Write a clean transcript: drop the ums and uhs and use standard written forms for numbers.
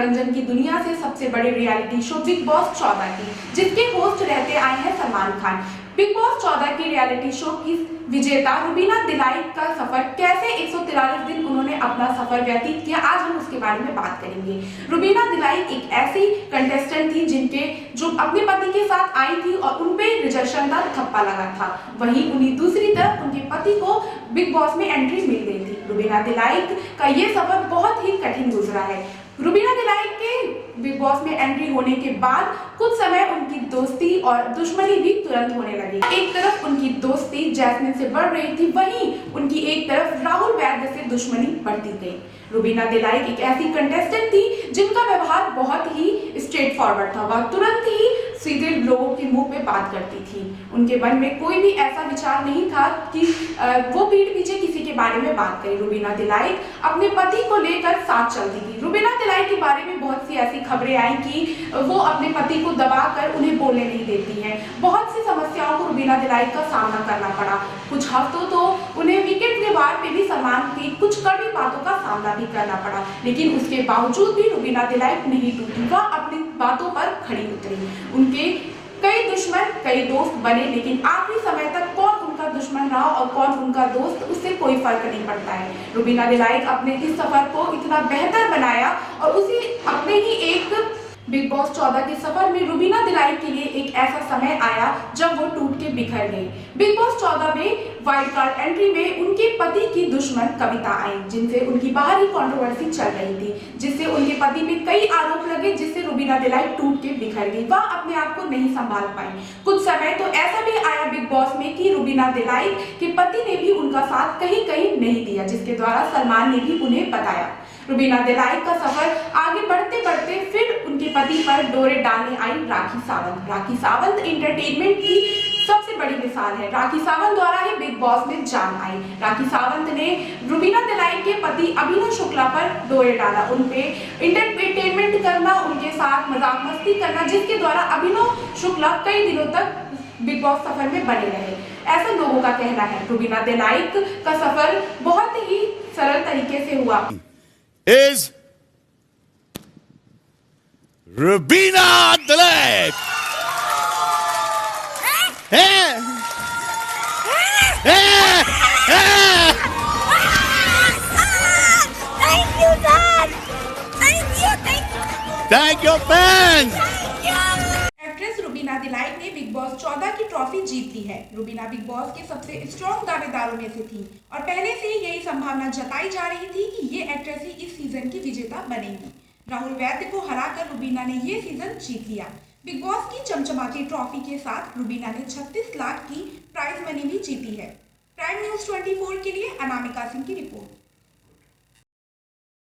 मनोरंजन की दुनिया से सबसे बड़े रियलिटी शो बिग बॉस 14 की, जिसके होस्ट रहते आए हैं सलमान खान। बिग बॉस 14 की रियलिटी शो की विजेता रुबीना दिलाई का सफर कैसे 143 दिन उन्होंने अपना सफर व्यतीत किया, आज हम उसके बारे में बात करेंगे। रुबीना दिलाई एक ऐसी कंटेस्टेंट थी जो अपने पति के साथ आई थी और उनपे रिजेक्शन का थप्पा लगा था। वहीं उन्हीं दूसरी तरफ उनके पति को बिग बॉस में एंट्री मिल गई थी। रुबीना दिलाई का ये सफर बहुत ही कठिन गुजरा है। रुबीना दिलाई के बिग बॉस में एंट्री होने के बाद कुछ समय उनकी दोस्ती और दुश्मनी भी तुरंत होने लगी। एक तरफ उनकी दोस्ती जैस्मिन से बढ़ रही थी, वहीं उनकी एक तरफ राहुल वैद्य से दुश्मनी बढ़ती गई। रुबीना दिलाई एक ऐसी कंटेस्टेंट थी जिनका व्यवहार बहुत ही स्ट्रेट फॉरवर्ड था। वह तुरंत ही सीधे लोगों के मुंह पे बात करती थी। उनके मन में कोई भी ऐसा विचार नहीं था कि वो पीठ पीछे किसी के बारे में बात करे। रुबीना दिलाई अपने पति को लेकर साथ चलती थी। रुबीना दिलाई के बारे में बहुत सी ऐसी खबरें आई कि वो अपने पति को दबाकर उन्हें बोलने नहीं देती हैं। बहुत सी समस्याओं को रुबीना दिलाई का सामना करना पड़ा। कुछ हफ्तों तो उन्हें वीकेंड के वार पे भी सलमान की कुछ कड़वी बातों का सामना भी करना पड़ा, लेकिन उसके बावजूद भी रुबीना दिलाई नहीं टूटी। वह अपनी बातों पर खड़ी उतरी। उनके कई दुश्मन कई दोस्त बने, लेकिन आखिरी समय तक कौन उनका दुश्मन रहा और कौन उनका दोस्त, उससे कोई फर्क नहीं पड़ता है। रुबीना दिलाई अपने इस सफर को इतना बेहतर बनाया और उसी अपने ही एक बिग बॉस 14 के सफर में रुबीना दिलाई के लिए एक ऐसा समय आया जब वो टूट के बिखर गई। बिग बॉस 14 में वाइल्ड कार्ड एंट्री में उनके पति की दुश्मन कविता आई, जिनसे उनकी बाहरी कंट्रोवर्सी चल रही थी, जिससे उनके पति पे कई आरोप लगे, जिससे रुबीना दिलाई टूट के बिखर गई। वह अपने आप को नहीं संभाल पाई। कुछ समय तो ऐसा भी आया बिग बॉस में कि रुबीना दिलाई के पति ने भी उनका साथ कहीं कहीं नहीं दिया, जिसके द्वारा सलमान ने भी उन्हें बताया। रुबीना दिलाई का सफर आगे बढ़ते बढ़ते फिर उनके पति पर डोरे डालने आई राखी सावंत। राखी सावंत एंटरटेनमेंट की सबसे बड़ी मिसाल है। राखी सावंत द्वारा ही बिग बॉस में जान आई। राखी सावंत ने रुबीना दिलाई के पति अभिनव शुक्ला पर डोरे डाला, उनपे एंटरटेनमेंट करना, उनके साथ मजाक मस्ती करना, जिसके द्वारा अभिनव शुक्ला कई दिनों तक बिग बॉस सफर में बने रहे, ऐसा लोगों का कहना है। रुबीना दिलाई का सफर बहुत ही सरल तरीके से हुआ। Is Rubina Dilay. Thank you, Dad. Thank you. Thank your fans. Actress Rubina दिलाई ने बिग बॉस 14 की ट्रॉफी जीत ली है। रुबीना बिग बॉस के सबसे स्ट्रॉन्ग दावेदारों में से थी और पहले से ही यही संभावना जताई जा रही थी कि ये एक्ट्रेस ही इस सीजन की विजेता बनेगी। राहुल वैद्य को हराकर रुबीना ने ये सीजन जीत लिया। बिग बॉस की चमचमाती ट्रॉफी के साथ रुबीना ने 36 लाख की प्राइज मनी भी जीती है। प्राइम न्यूज़ 24 के लिए अनामिका सिंह की रिपोर्ट।